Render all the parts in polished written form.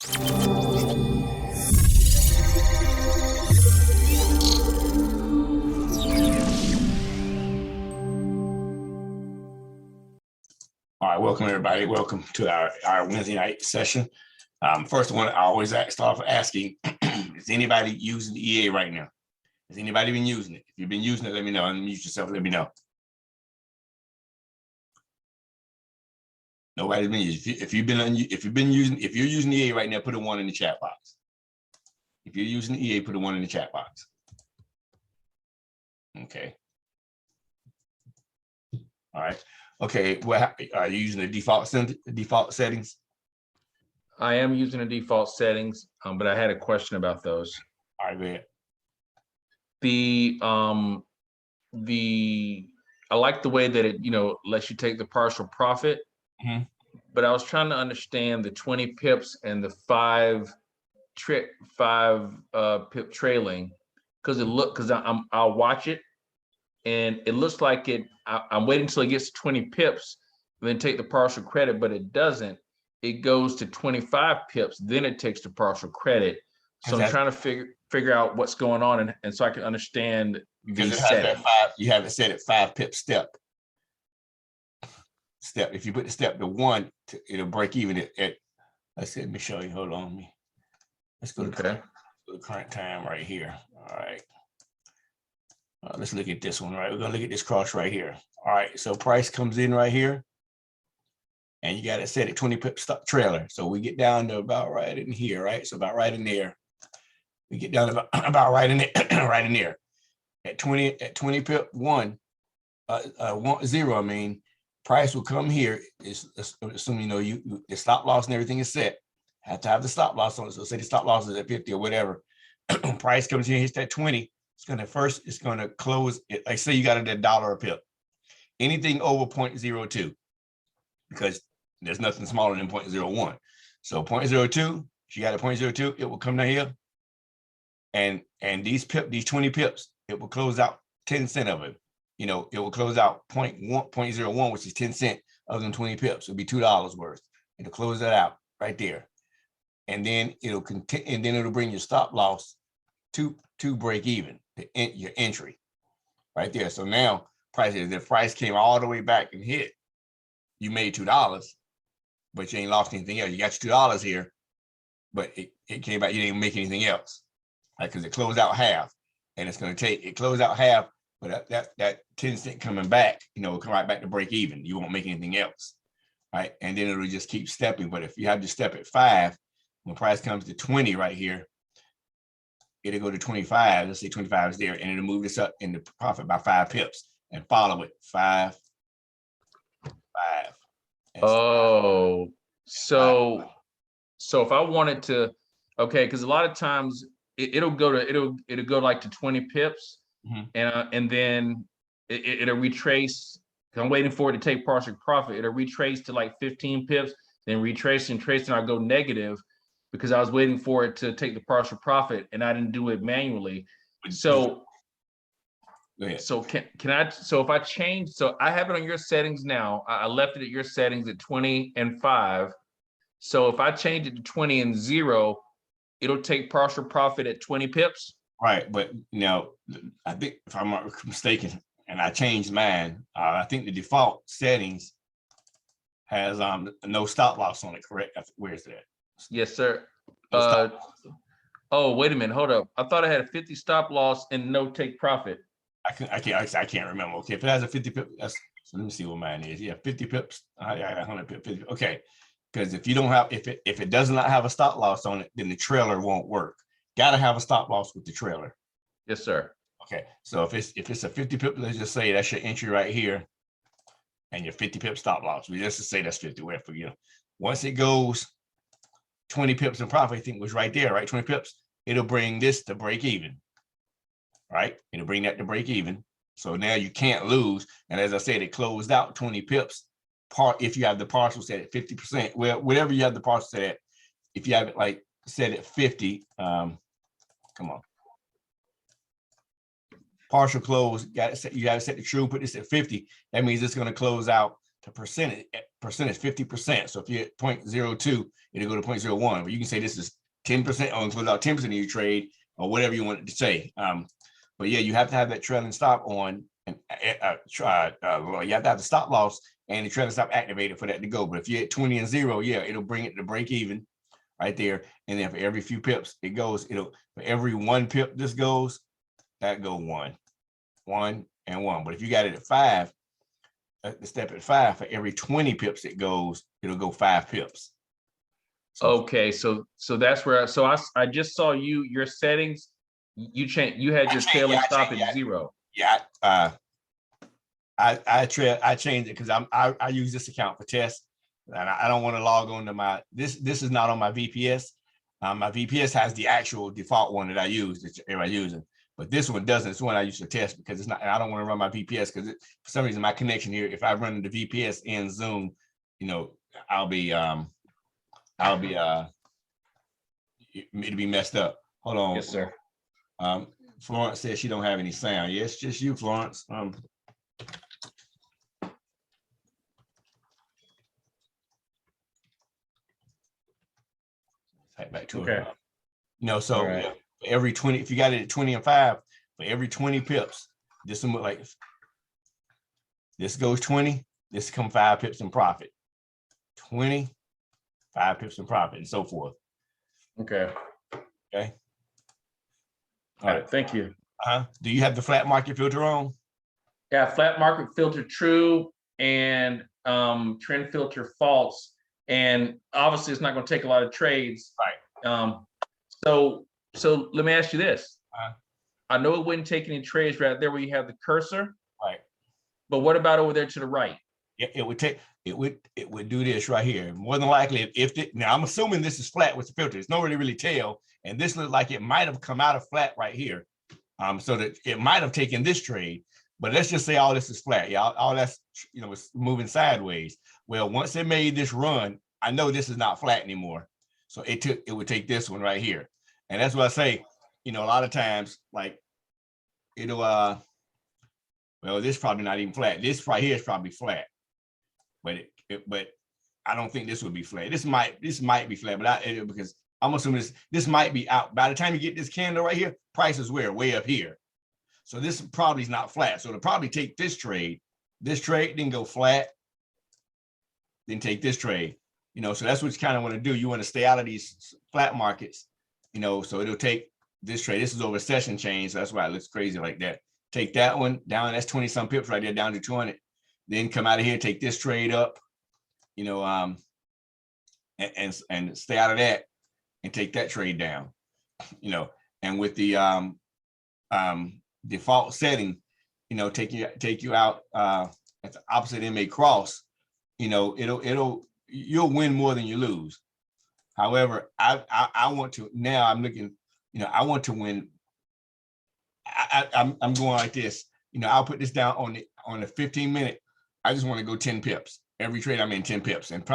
All right, welcome everybody. Welcome to our Wednesday night session. First one, I always start off asking, is anybody using the EA right now? Has anybody been using it? If you've been using it, let me know. Unmute yourself, let me know. Nobody's been using it. If you're using the EA right now, put a 1 in the chat box. If you're using the EA, put a 1 in the chat box. Okay. All right. Okay. Well, are you using the default settings? I am using the default settings, but I had a question about those. All right, go ahead. I like the way that it, lets you take the partial profit, but I was trying to understand the 20 pips and the 5 pip trailing, because I'll watch it and it looks like I'm waiting until it gets to 20 pips, and then take the partial credit, but it doesn't. It goes to 25 pips, then it takes the partial credit. So I'm trying to figure out what's going on, and so I can understand the setting. You have it set at 5 pip step. If you put the step to 1, it'll break even at let's see, let me show you. Hold on. Let's go to the current time right here. All right. Let's look at this one, right? We're gonna look at this cross right here. All right, so price comes in right here, and you got it set at 20 pip stop trailer. So we get down to about right in here, right? So about right in there. We get down to about right in there, right in there. At 20 pip 1, 0, I mean, price will come here. Assuming the stop loss and everything is set. Have to have the stop loss on it. So say the stop loss is at 50 or whatever. Price comes in, hits that 20. It's gonna close it. Like say you got it at $1 a pip. Anything over 0.02, because there's nothing smaller than 0.01. So 0.02, if you got a 0.02, it will come down here. And these 20 pips, it will close out 10 cents of it. It will close out 0.01, which is 10 cents of them 20 pips. It'll be $2 worth. It'll close that out right there. And then it'll continue, and then it'll bring your stop loss to break even, your entry right there. So now if price came all the way back and hit, you made $2, but you ain't lost anything else. You got your $2 here, but it came back, you didn't make anything else, right? Because it closed out half, and it's going to it closed out half, but that 10 cent coming back, will come right back to break even. You won't make anything else, right? And then it'll just keep stepping. But if you have to step at 5, when price comes to 20 right here, it'll go to 25. Let's say 25 is there, and it'll move this up in the profit by 5 pips and follow it 5, 5. Oh, so if I wanted to, okay, because a lot of times it'll go like to 20 pips, and then it'll retrace. I'm waiting for it to take partial profit. It'll retrace to like 15 pips, then retrace and trace, and I'll go negative, because I was waiting for it to take the partial profit and I didn't do it manually. So can I, so if I change, so I have it on your settings now, I left it at your settings at 20 and 5. So if I change it to 20 and 0, it'll take partial profit at 20 pips? Right, but now I think, if I'm not mistaken, and I changed mine, I think the default settings has no stop loss on it, correct? Where is that? Yes, sir. Oh, wait a minute. Hold up. I thought I had a 50 stop loss and no take profit. I can't remember. Okay, if it has a 50 pip, so let me see what mine is. Yeah, 50 pips. I got 100 pip. 50. Okay, because if you don't have, if it does not have a stop loss on it, then the trailer won't work. Got to have a stop loss with the trailer. Yes, sir. Okay, so if it's a 50 pip, let's just say that's your entry right here, and your 50 pip stop loss. We just say that's 50. Where for you? Once it goes 20 pips in profit, I think was right there, right? 20 pips, it'll bring this to break even, right? It'll bring that to break even. So now you can't lose. And as I said, it closed out 20 pips. If you have the partial set at 50%, well, whatever you have the partial set at, if you have it like set at 50, come on. Partial close, you got to set the true, put this at 50. That means it's going to close out the percentage is 50%. So if you're at 0.02, it'll go to 0.01. But you can say this is 10% on close out 10% of your trade or whatever you want it to say. But yeah, you have to have that trailing stop on, and you have to have the stop loss and the trailing stop activated for that to go. But if you're at 20 and 0, yeah, it'll bring it to break even right there. And then for every few pips it goes, for every 1 pip this goes, that go 1, 1, and 1. But if you got it at 5, the step at 5, for every 20 pips it goes, it'll go 5 pips. So, okay, so that's where I just saw your settings. You had your trailing stop at 0. Yeah, I changed it because I use this account for tests, and I don't want to log on to my this is not on my VPS. My VPS has the actual default one that I use that everybody's using, but this one doesn't. It's the one I use to test because it's not. I don't want to run my VPS because for some reason my connection here, if I run the VPS in Zoom, I'll be it'll be messed up. Hold on. Yes, sir. Florence says she don't have any sound. Yes, just you, Florence. Back to okay. It. So right. Every 20, if you got it at 20 and 5, for every 20 pips, this will look like this goes 20, this come 5 pips in profit. 20, 5 pips in profit, and so forth. Okay. Okay. All right. Thank you. Do you have the flat market filter on? Yeah, flat market filter true and trend filter false. And obviously, it's not going to take a lot of trades. Right. So let me ask you this. I know it wouldn't take any trades right there where you have the cursor. Right. But what about over there to the right? Yeah, it would do this right here. More than likely, now I'm assuming this is flat with the filter. It's not really tell, and this looks like it might have come out of flat right here. So that it might have taken this trade. But let's just say all this is flat. Yeah, all that's it's moving sideways. Well, once it made this run, I know this is not flat anymore. So it would take this one right here. And that's what I say, a lot of times, like it'll well, this is probably not even flat. This right here is probably flat. But but I don't think this would be flat. This might be flat, but because I'm assuming this might be out. By the time you get this candle right here, price is way up here. So this probably is not flat. So it'll probably take this trade, then go flat, then take this trade. So that's what you kind of want to do. You want to stay out of these flat markets, so it'll take this trade. This is over session change. So that's why it looks crazy like that. Take that one down. That's 20 some pips right there down to 200. Then come out of here, take this trade up, and stay out of that and take that trade down, and with the default setting, take you out at the opposite MA cross, you'll win more than you lose. However, I want to now. I'm looking, I want to win. I'm going like this. I'll put this down on the 15-minute. I just want to go 10 pips every trade. I'm in 10 pips and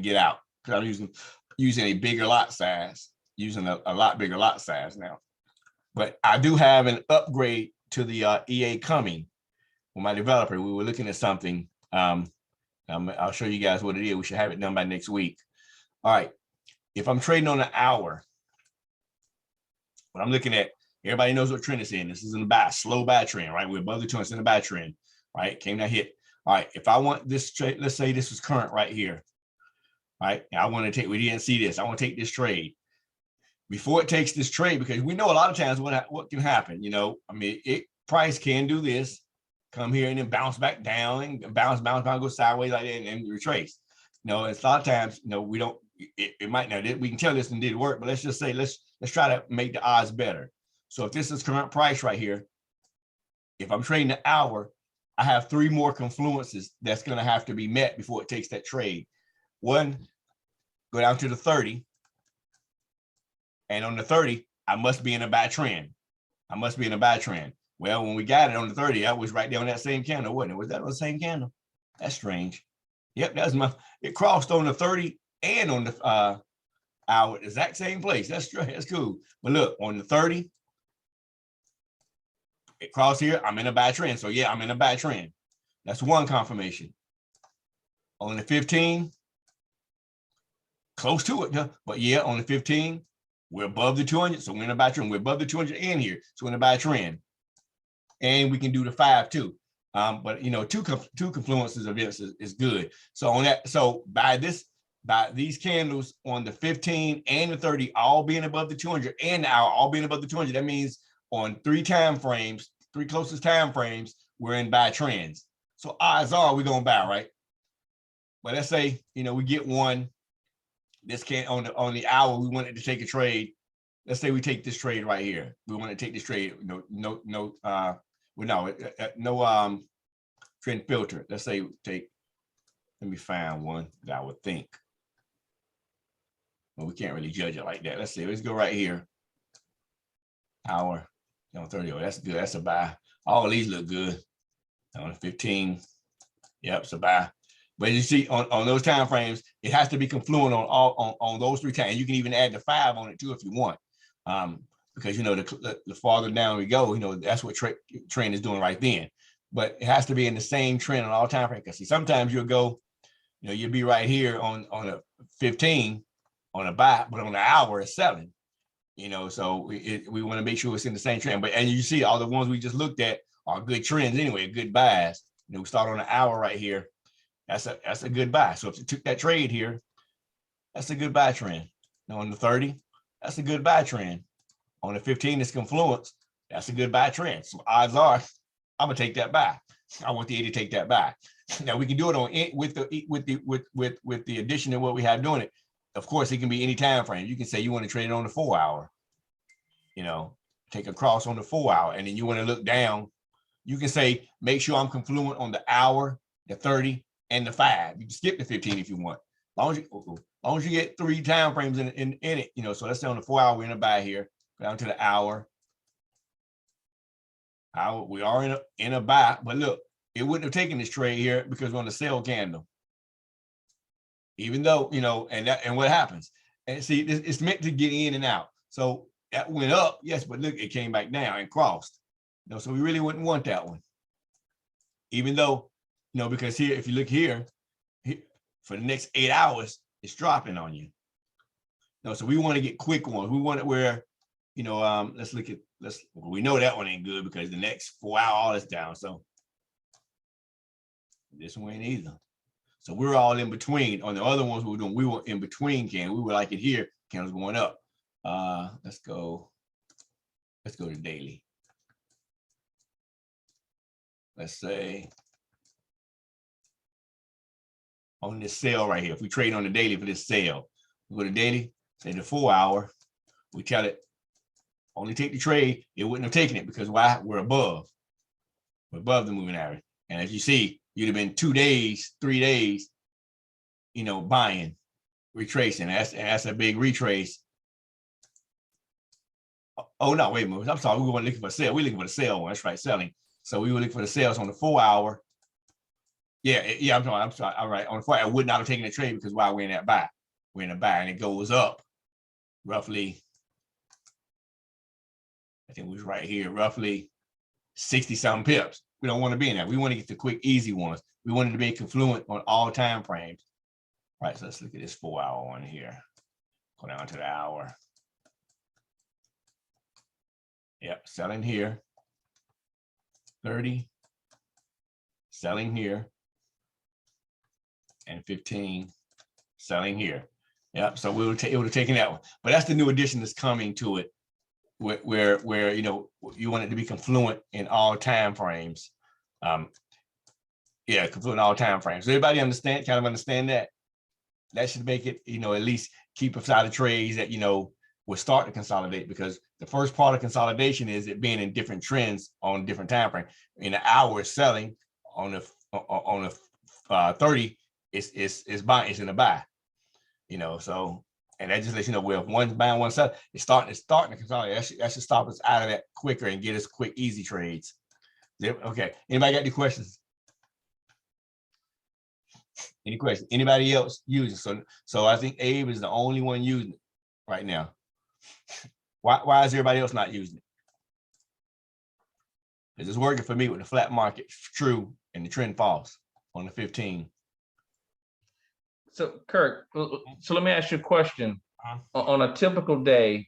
get out because I'm using a bigger lot size, using a lot bigger lot size now. But I do have an upgrade to the EA coming with my developer. We were looking at something. I'll show you guys what it is. We should have it done by next week. All right. If I'm trading on an hour, what I'm looking at, everybody knows what trend it's in. This is in the slow buy trend, right? We're above the 200 in the buy trend, right? Came that hit. All right. If I want this trade, let's say this was current right here, right? And I want to take, we didn't see this. I want to take this trade. Before it takes this trade, because we know a lot of times what can happen, price can do this, come here and then bounce back down and bounce, go sideways like that and retrace. It's a lot of times, we don't, it might not, we can tell this one did work, but let's just say, let's try to make the odds better. So if this is current price right here, if I'm trading an hour, I have 3 more confluences that's going to have to be met before it takes that trade. One, go down to the 30. And on the 30, I must be in a buy trend. Well, when we got it on the 30, I was right there on that same candle, wasn't it? Was that on the same candle? That's strange. Yep, it crossed on the 30 and on the hour, exact same place. That's cool. But look, on the 30, it crossed here, I'm in a buy trend. So yeah, I'm in a buy trend. That's one confirmation. On the 15, close to it, huh? But yeah, on the 15, we're above the 200, so we're in a buy trend. We're above the 200 in here, so we're in a buy trend. And we can do the 5 too. But you know, two confluences of this is good. So on that, so by these candles on the 15 and the 30 all being above the 200 and the hour all being above the 200, that means on 3 time frames, 3 closest time frames, we're in buy trends. So odds are we're gonna buy, right? But let's say, you know, we get one. This can't on the hour we wanted to take a trade. Let's say we take this trade right here. We want to take this trade. No trend filter. Let's say take. Let me find one that I would think. Well, we can't really judge it like that. Let's see. Let's go right here. Hour. 30. Oh, that's good. That's a buy. All these look good. On 15. Yep, it's a buy. But you see, on those time frames, it has to be confluent on those 3 times. You can even add the 5 on it too if you want, because you know the farther down we go, you know that's what trend is doing right then. But it has to be in the same trend on all time frames. Because see, sometimes you'll go, you know, you'll be right here on a 15 on a buy, but on the hour it's selling. You know, so we want to make sure it's in the same trend. But and you see all the ones we just looked at are good trends anyway, good buys. You know, we start on the hour right here. That's a good buy. So if you took that trade here, that's a good buy trend. Now on the 30, that's a good buy trend. On the 15, it's confluence. That's a good buy trend. So odds are, I'm gonna take that buy. I want the A to take that buy. Now we can do it on with the addition of what we have doing it. Of course, it can be any time frame. You can say you want to trade it on the 4 hour. You know, take a cross on the 4 hour, and then you want to look down. You can say make sure I'm confluent on the hour, the 30, and the 5. You can skip the 15 if you want. As long as you get 3 time frames in it, you know. So let's say on the 4 hour, we're in a buy here, down to the hour. We are in a buy, but look, it wouldn't have taken this trade here because we're on the sell candle. Even though, you know, and what happens? And see, it's meant to get in and out. So that went up, yes, but look, it came back down and crossed. You know, so we really wouldn't want that one. Even though, you know, because here, if you look here for the next 8 hours, it's dropping on you. No, so we want to get quick ones. We want it where, you know, we know that one ain't good because the next 4 hours all is down. So this one ain't either. So we're all in between. On the other ones we were doing, we were in between candles. We were like it here, candles going up. Let's go to daily. Let's say on this sale right here. If we trade on the daily for this sale, we go to daily, say the 4 hour, we tell it only take the trade. It wouldn't have taken it because why? We're above the moving average. And as you see, you'd have been 2 days, 3 days, you know, buying, retracing. That's a big retrace. Oh no, wait a minute. I'm sorry. We weren't looking for a sale. We're looking for the sale one. That's right, selling. So we were looking for the sales on the 4 hour. Yeah, I'm sorry. All right. On the 4 hour, I would not have taken the trade because why? We're in that buy. We're in a buy and it goes up roughly. I think it was right here, roughly 60-something pips. We don't want to be in that. We want to get the quick, easy ones. We wanted to be confluent on all time frames. All right, so let's look at this 4 hour one here. Go down to the hour. Yep, selling here. 30. Selling here. And 15. Selling here. Yep, so it would have taken that one. But that's the new addition that's coming to it. Where you know you want it to be confluent in all time frames. Yeah, confluent in all time frames. Does everybody understand that? That should make it, you know, at least keep us out of trades that, you know, will start to consolidate, because the first part of consolidation is it being in different trends on different time frame. In the hour is selling, on the 30 it's buying, it's in a buy. You know, so. And that just lets you know, well, if one's buying, one selling, it's starting to consolidate. That should stop us out of that quicker and get us quick, easy trades. Okay. Anybody got any questions? Any questions? Anybody else using? So I think Abe is the only one using it right now. Why is everybody else not using it? Because it's working for me with the flat market. True. and the trend falls on the 15. So Kirk, so let me ask you a question. On a typical day,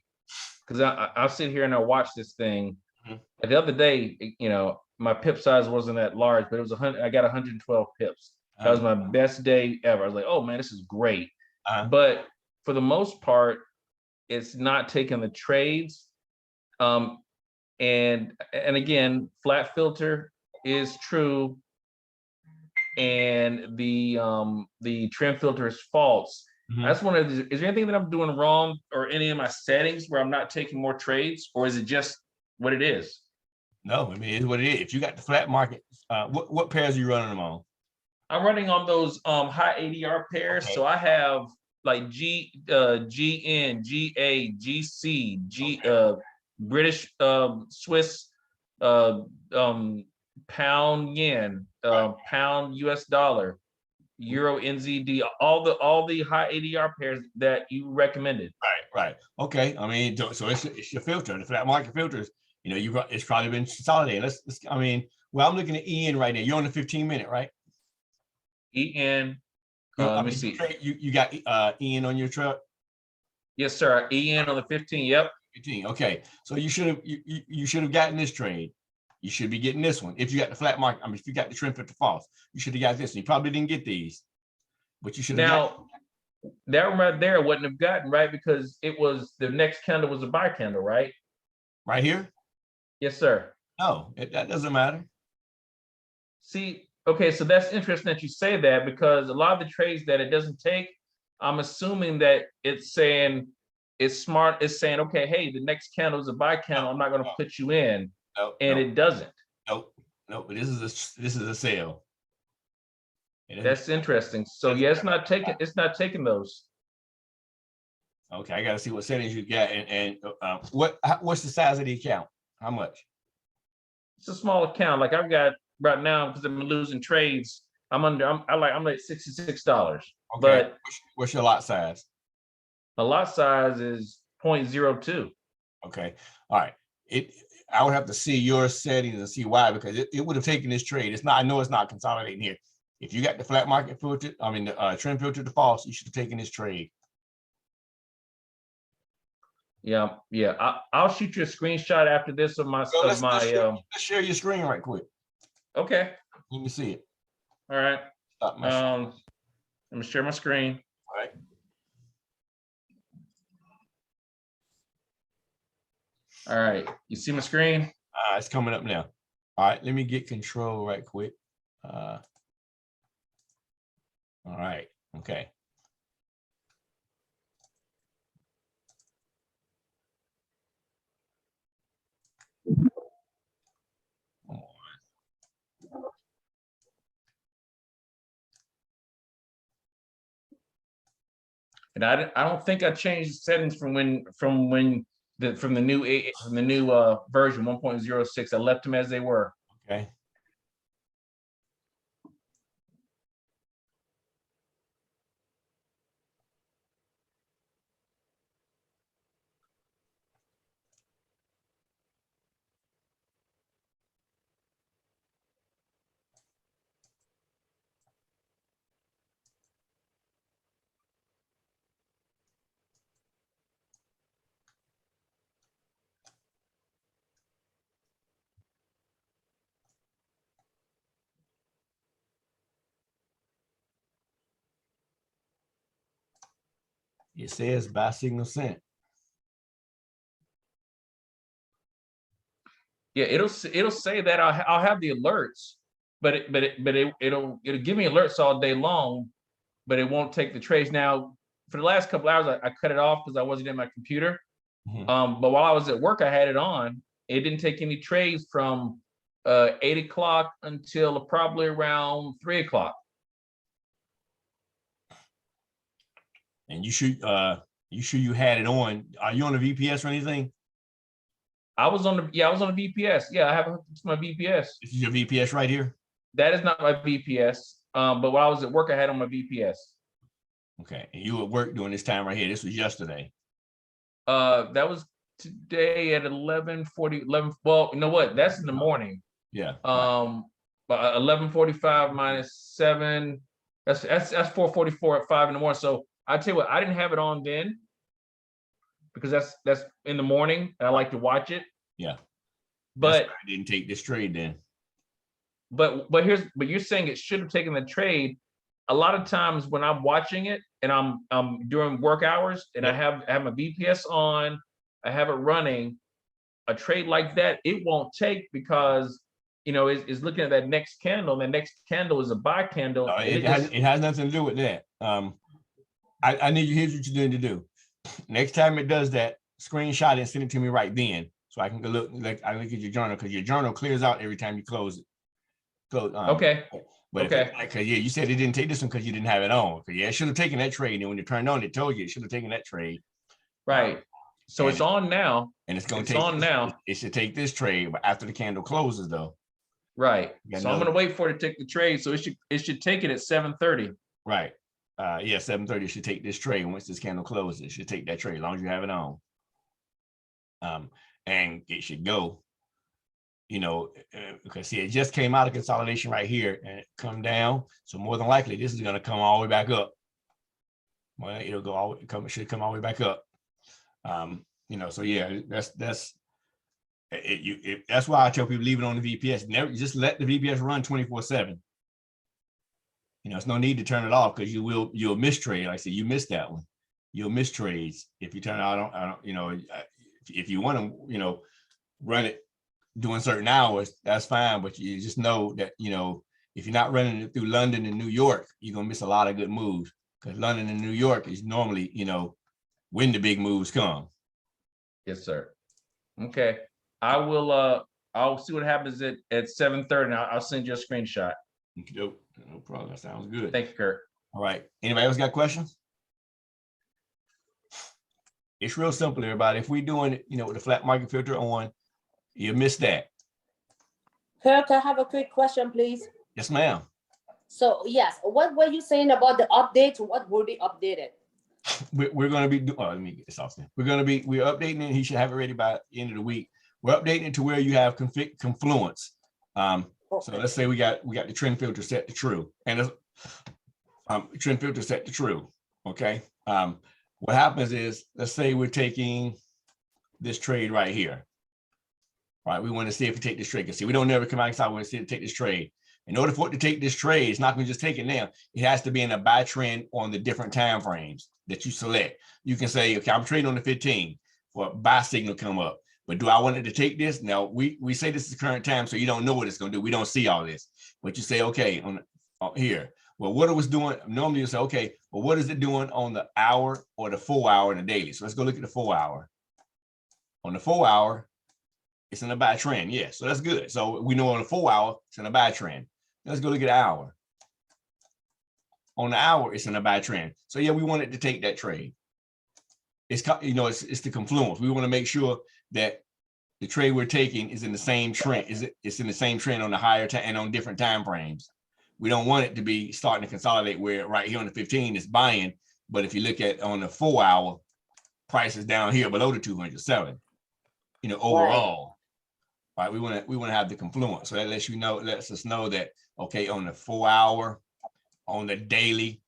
because I'll sit here and I'll watch this thing. The other day, you know, my pip size wasn't that large, but it was 100. I got 112 pips. That was my best day ever. I was like, oh man, this is great. But for the most part, it's not taking the trades. And again, flat filter is true, and the trim filter is false. I just wonder, is there anything that I'm doing wrong or any of my settings where I'm not taking more trades, or is it just what it is? No, I mean, it's what it is. If you got the flat market, what pairs are you running them on? I'm running on those high ADR pairs. Okay. So I have like GN, GA, GC, British, Swiss, pound yen, pound US dollar, Euro NZD, all the high ADR pairs that you recommended. Right. Okay. I mean, so it's your filter, the flat market filters. You know, it's probably been consolidated. Let's. I mean, well, I'm looking at EN right now. You're on the 15-minute, right? EN. Let me see. You got EN on your truck? Yes, sir. EN on the 15. Yep. 15. Okay. So you should have gotten this trade. You should be getting this one. If you got the flat market, I mean, if you got the trim filter false, you should have got this. You probably didn't get these, but you should have. Now, that one right there I wouldn't have gotten, right? Because it was the next candle was a buy candle, right? Right here? Yes, sir. No, that doesn't matter. See, okay, so that's interesting that you say that, because a lot of the trades that it doesn't take, I'm assuming that it's saying it's smart. It's saying, okay, hey, the next candle is a buy candle. I'm not going to put you in, and it doesn't. Nope. But this is a sale. That's interesting. So yeah, it's not taking those. Okay, I got to see what settings you got, and what's the size of the account? How much? It's a small account. Like I've got right now, because I'm losing trades. I'm like $66. Okay. But what's your lot size? The lot size is 0.02. Okay. All right. I would have to see your settings and see why, because it would have taken this trade. It's not. I know it's not consolidating here. If you got the flat market filter, I mean the trim filter to false, you should have taken this trade. Yeah. I'll shoot you a screenshot after this of my. Let's share your screen right quick. Okay. Let me see it. All right. Let me share my screen. All right. All right. You see my screen? It's coming up now. All right. Let me get control right quick. All right. Okay. And I don't think I changed the settings from the new version 1.06. I left them as they were. Okay. It says buy signal sent. Yeah, it'll say that I'll have the alerts, but it'll give me alerts all day long, but it won't take the trades. Now, for the last couple hours, I cut it off because I wasn't in my computer. But while I was at work, I had it on. It didn't take any trades from 8 o'clock until probably around 3 o'clock. And you sure you had it on? Are you on the VPS or anything? I was on the VPS. Yeah, I have my VPS. This is your VPS right here? That is not my VPS. But while I was at work, I had on my VPS. Okay. And you were at work during this time right here. This was yesterday. That was today at 11:40. Well, you know what? That's in the morning. Yeah. But 11:45 minus 7, that's 4:44 at 5 in the morning. So I tell you what, I didn't have it on then because that's in the morning and I like to watch it. Yeah. But I didn't take this trade then. But you're saying it should have taken the trade. A lot of times when I'm watching it and I'm during work hours and I have my VPS on, I have it running, a trade like that, it won't take because it's looking at that next candle, and the next candle is a buy candle. No, And it has nothing to do with that. I need you, here's what you're going to do. Next time it does that, screenshot it and send it to me right then, so I can go look. Like I look at your journal, because your journal clears out every time you close it. Okay. But okay. Because you said it didn't take this one because you didn't have it on. It should have taken that trade, and when you turned on, it told you it should have taken that trade. Right. So it's on now, and it's on now. It should take this trade, but after the candle closes, though. Right. So I'm going to wait for it to take the trade. So it should take it at 7:30. Right. 7:30 should take this trade. Once this candle closes, it should take that trade as long as you have it on. And it should go. Because see, it just came out of consolidation right here and it come down. So more than likely, this is going to come all the way back up. Well, it'll go it should come all the way back up. So yeah, that's why I tell people leave it on the VPS. Never just let the VPS run 24/7. It's no need to turn it off because you'll miss trade. Like I said, you missed that one. You'll miss trades if you turn it on. I don't. If you want to, run it during certain hours, that's fine. But you just know that if you're not running it through London and New York, you're gonna miss a lot of good moves because London and New York is normally when the big moves come. Yes, sir. Okay, I will. I'll see what happens at 7:30. And I'll send you a screenshot. No problem. That sounds good. Thank you, Kurt. All right. Anybody else got questions? It's real simple, everybody. If we're doing it, with the flat market filter on, you missed that. Kirk, I have a quick question, please. Yes, ma'am. So yes, what were you saying about the update? What will be updated? We're going to be let me get this off there. We're updating it. He should have it ready by the end of the week. We're updating it to where you have confluence. So let's say we got the trend filter set to true, and trend filter set to true. Okay. What happens is, let's say we're taking this trade right here. Right. We want to see if we take this trade. Because see, we don't never come outside. We want to see it take this trade. In order for it to take this trade, it's not going to just take it now. It has to be in a buy trend on the different time frames that you select. You can say, okay, I'm trading on the 15 for a buy signal come up. But do I want it to take this? Now, we say this is the current time, so you don't know what it's going to do. We don't see all this. But you say, okay, on here. Well, what it was doing, normally you say, okay, well, what is it doing on the hour or the 4 hour and the daily? So let's go look at the 4 hour. On the 4 hour, it's in a buy trend. Yeah, so that's good. So we know on the 4 hour, it's in a buy trend. Let's go look at the hour. On the hour, it's in a buy trend. So yeah, we want it to take that trade. It's the confluence. We want to make sure that the trade we're taking is in the same trend. It's in the same trend on the higher time and on different time frames. We don't want it to be starting to consolidate where right here on the 15 is buying, but if you look at on the 4 hour, price is down here below the 200 selling. Overall, right? We want to have the confluence. So that lets us know that okay, on the 4 hour, on the daily,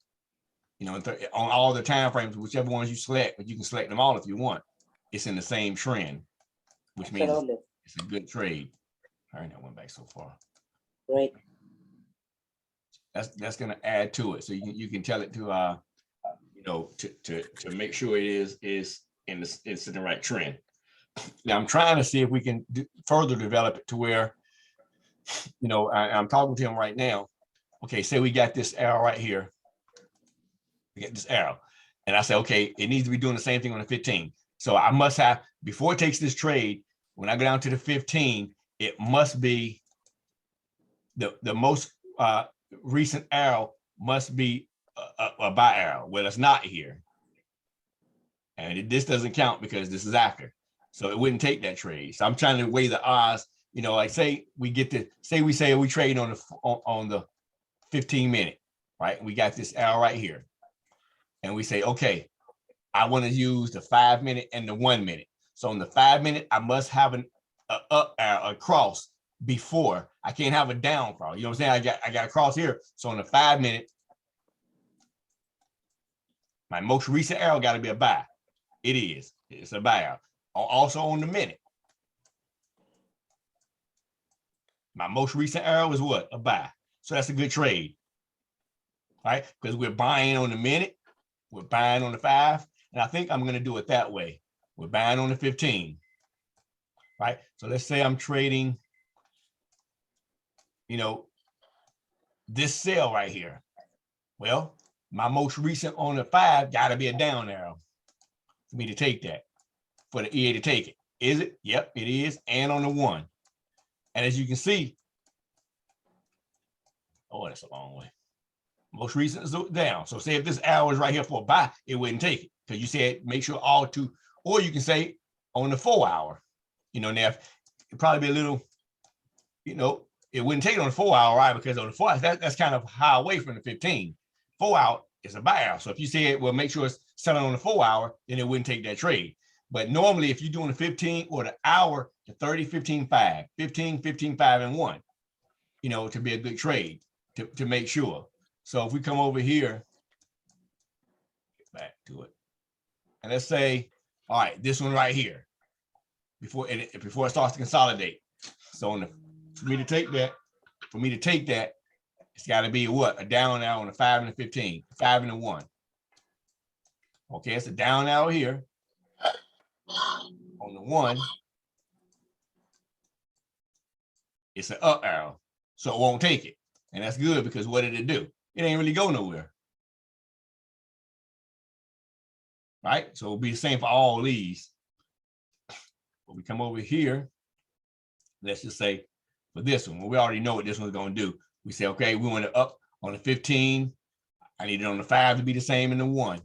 on all the time frames, whichever ones you select, but you can select them all if you want. It's in the same trend, which means it's a good trade. All right, that went back so far. Great. That's going to add to it, so you can tell it to to make sure it is it's in the right trend. Now I'm trying to see if we can further develop it to where I'm talking to him right now. Okay, say we got this arrow right here. We get this arrow, and I say, okay, it needs to be doing the same thing on the 15. So I must have, before it takes this trade, when I go down to the 15, it must be the most recent arrow must be a buy arrow. Well, it's not here, and this doesn't count because this is after, so it wouldn't take that trade. So I'm trying to weigh the odds. Like say we trade on the 15 minute, right? We got this arrow right here, and we say, okay, I want to use the 5 minute and the 1 minute. So on the 5 minute, I must have an up arrow across before. I can't have a down cross. You know what I'm saying? I got a cross here. So on the 5 minute, my most recent arrow got to be a buy. It is. It's a buyout. Also on the minute. My most recent arrow is what? A buy. So that's a good trade. Right? Because we're buying on the minute, we're buying on the 5, and I think I'm going to do it that way. We're buying on the 15. Right? So let's say I'm trading, you know, this sell right here. Well, my most recent on the 5 got to be a down arrow for me to take that, for the EA to take it. Is it? Yep, it is. And on the 1. And as you can see, oh, that's a long way. Most recent is down. So say if this arrow is right here for a buy, it wouldn't take it because you said make sure all 2, or you can say on the 4 hour, you know, now it'd probably be a little, you know, it wouldn't take it on the 4 hour, right? Because on the 4 hour, that's kind of high away from the 15. 4 hour is a buyout. So if you say it, well, make sure it's selling on the 4 hour, then it wouldn't take that trade. But normally, if you're doing the 15 or the hour, the 30, 15, 5, 15, 15, 5, and 1, you know, to be a good trade to make sure. So if we come over here, get back to it, and let's say, all right, this one right here, before it starts to consolidate. So for me to take that, it's got to be what? A down arrow on the 5 and the 15, 5 and the 1. Okay, it's a down arrow here. On the 1, it's an up arrow, so it won't take it, and that's good because what did it do? It ain't really go nowhere, right? So it'll be the same for all these. But we come over here, let's just say for this one, well, we already know what this one's going to do. We say, okay, we want it up on the 15. I need it on the 5 to be the same in the 1.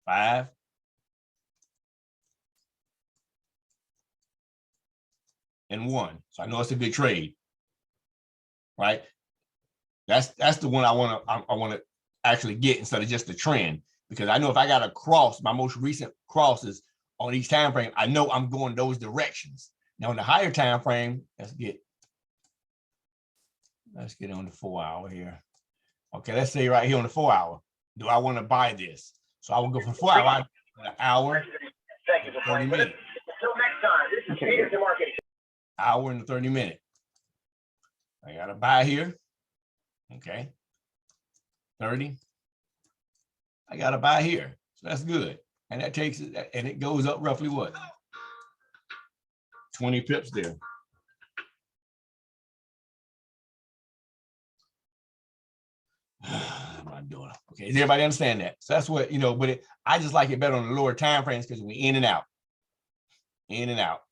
5. And 1. So I know it's a good trade, right? That's the one I want to actually get instead of just the trend, because I know if I got a cross, my most recent crosses on each time frame, I know I'm going those directions. Now on the higher time frame, let's get on the 4 hour here. Okay, let's say right here on the 4 hour, do I want to buy this? So I will go for 4 hours, an hour, 30 minutes. Until next time, this is Peter to Marketing. Hour and 30 minutes. I got to buy here. Okay. 30. I got to buy here. So that's good. And that takes it, and it goes up roughly what? 20 pips there. My daughter. Okay, does everybody understand that? So that's what, you know, but I just like it better on the lower time frames because we in and out. In and out.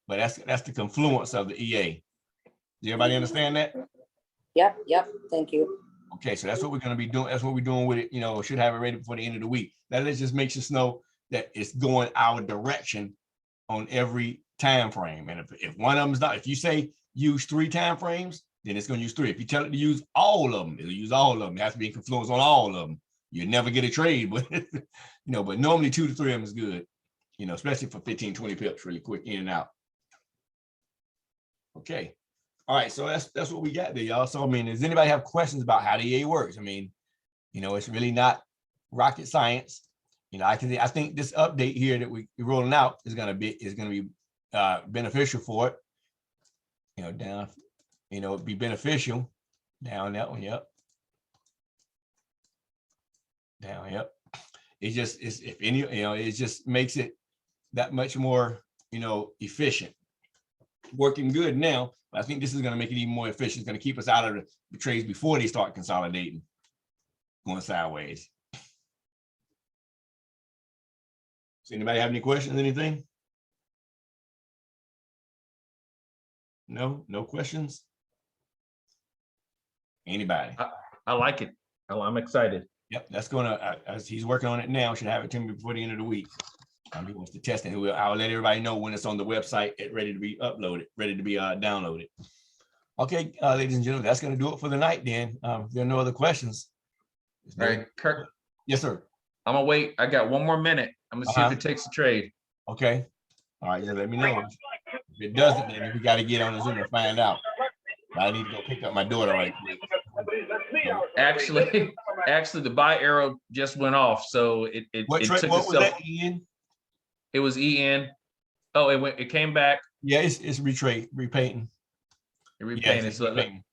But that's the confluence of the EA. Does everybody understand that? Yep. Thank you. Okay, so that's what we're going to be doing. That's what we're doing with it. You know, should have it ready before the end of the week. That just makes us know that it's going our direction on every time frame. And if one of them is not, if you say use 3 time frames, then it's going to use 3. If you tell it to use all of them, it'll use all of them. It has to be in confluence on all of them. You'll never get a trade, but you know, but normally 2 to 3 of them is good. You know, especially for 15, 20 pips, really quick in and out. Okay. All right, so that's what we got there, y'all. So I mean, does anybody have questions about how the EA works? I mean, you know, it's really not rocket science. You know, I think this update here that we're rolling out is gonna be beneficial for it. You know, down, you know, it'd be beneficial. Down that one, yep. Down, yep. It just makes it that much more, you know, efficient. Working good now, but I think this is going to make it even more efficient. It's going to keep us out of the trades before they start consolidating, going sideways. Does anybody have any questions, anything? No questions? Anybody? I like it. I'm excited. Yep, that's gonna, as he's working on it now, should have it to me before the end of the week. He wants to test it. I'll let everybody know when it's on the website, ready to be uploaded, ready to be downloaded. Okay, ladies and gentlemen, that's going to do it for the night then. If there are no other questions. All right, Kirk. Yes, sir. I'm gonna wait. I got 1 more minute. I'm gonna see if it takes a trade. Okay. All right, yeah, let me know. If it doesn't, then we got to get on the Zoom and find out. I need to go pick up my daughter right quick. Actually, the buy arrow just went off, so it What took was itself. that, Ian? It was EN. Oh, it came back. Yeah, it's repainting. It repainted. Yes, So repainting.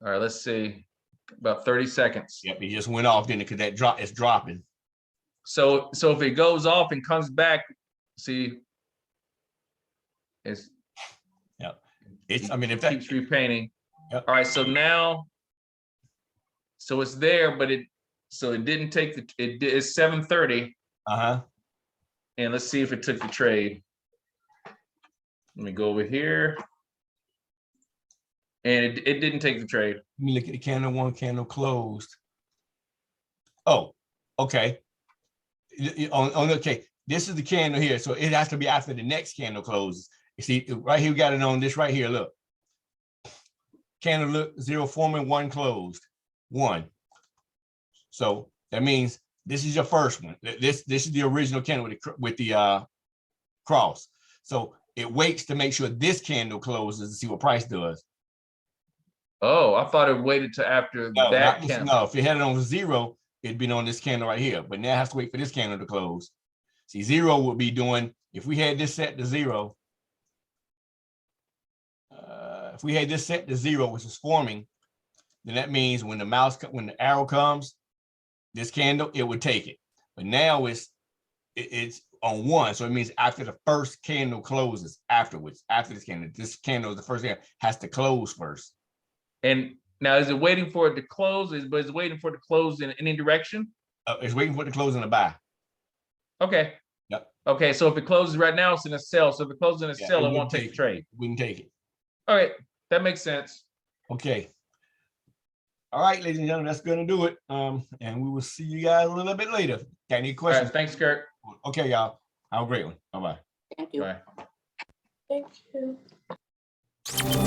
all right, let's see. About 30 seconds. Yep, it just went off, didn't it? Because it's dropping. So if it goes off and comes back, see, it's I mean, if that keeps repainting. Yep. All right, so now, so it's there, but it didn't take it's 7:30. And let's see if it took the trade. Let me go over here. And it didn't take the trade. Let me look at the candle. One candle closed. Oh, okay. Okay, this is the candle here, so it has to be after the next candle closes. You see, right here we got it on this right here. Look, candle look 0 forming, 1 closed, 1. So that means this is your first one. This is the original candle with the cross. So it waits to make sure this candle closes to see what price does. Oh, I thought it waited to after that candle. No, if it had it on 0, it'd been on this candle right here. But now it has to wait for this candle to close. See, 0 would be doing, if we had this set to 0, if we had this set to 0, which is forming, then that means when the arrow comes, this candle, it would take it. But now it's on 1, so it means after the first candle closes, afterwards, after this candle, the first candle has to close first. And now, is it waiting for it to close? But it's waiting for it to close in any direction? It's waiting for it to close in the buy. Okay. Yep. Okay, so if it closes right now, it's in a sell. So if it closes in a sell, it won't take the trade. We can take it. All right, that makes sense. Okay. All right, ladies and gentlemen, that's going to do it. And we will see you guys a little bit later. Got any questions? All right, thanks, Kurt. Okay, y'all. Have a great one. Bye-bye. Thank you. Bye. Thank you.